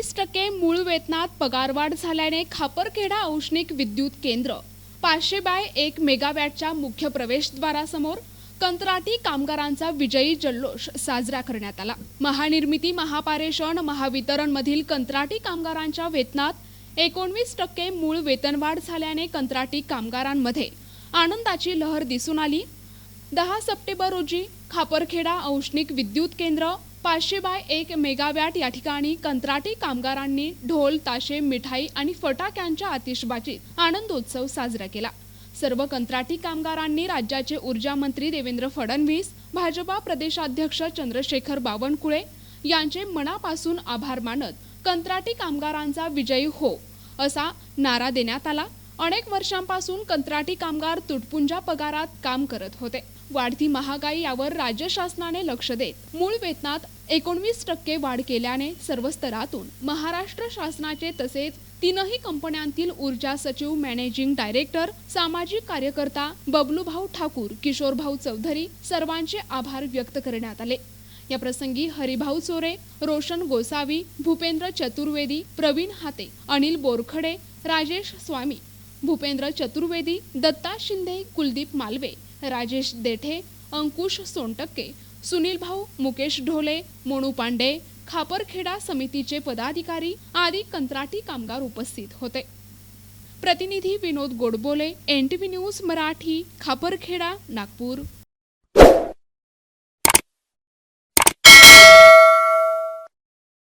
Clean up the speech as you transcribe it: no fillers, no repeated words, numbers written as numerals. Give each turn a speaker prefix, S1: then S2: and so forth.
S1: 19% मूळ वेतनात पगारवाढ झाल्याने खापरखेडा औष्णिक विद्युत केंद्र 500/1 मेगावॅटच्या मुख्य प्रवेशद्वारासमोर कंत्राटी कामगारांचा विजयी जल्लोष साजरा करण्यात आला। महानिर्मिती, महापारेषण, महावितरण मधील कंत्राटी कामगारांच्या वेतनात 19% मूळ वेतनवाढ झाल्याने कंत्राटी कामगारांमध्ये आनंदाची लहर दिसून आली। 10 सप्टेंबर रोजी खापरखेडा औष्णिक विद्युत केंद्र 500/1 मेगावॅट या ठिकाणी कंत्राटी कामगारांनी ढोल, ताशे, मिठाई आणि फटाक्यांच्या आतिषबाजीत आनंदोत्सव साजरा केला। सर्व कंत्राटी कामगारांनी राज्याचे ऊर्जा मंत्री देवेंद्र फडणवीस, भाजपा प्रदेशाध्यक्ष चंद्रशेखर बावनकुळे यांचे मनापासून आभार मानत कंत्राटी कामगारांचा विजयी हो असा नारा देण्यात आला। अनेक वर्षांपासून कंत्राटी कामगार तुटपुंजा पगारात काम करत होते। वाढती महागाई यावर राज्य शासनाने लक्ष देत मूळ वेतनात 19% वाढ केल्याने सर्व स्तरातून महाराष्ट्र शासनाचे तसेच तीनही कंपन्यांतील ऊर्जा सचिव, मॅनेजिंग डायरेक्टर, सामाजिक कार्यकर्ता बबलूभाऊ ठाकूर, किशोरभाऊ चौधरी सर्वांचे आभार व्यक्त करण्यात आले। या प्रसंगी हरिभाऊ चोरे, रोशन गोसावी, भूपेंद्र चतुर्वेदी, प्रवीण हाते, अनिल बोरखडे, राजेश स्वामी, भूपेंद्र चतुर्वेदी, दत्ता शिंदे, कुलदीप मालवे, राजेश देठे, अंकुश सोनटक्के, सुनील भाऊ, मुकेश ढोले, मोनू पांडे, खापरखेडा समितीचे पदाधिकारी आदी कंत्राटी कामगार उपस्थित होते। प्रतिनिधी विनोद गोडबोले, NTV न्यूज मराठी, खापरखेडा, नागपूर।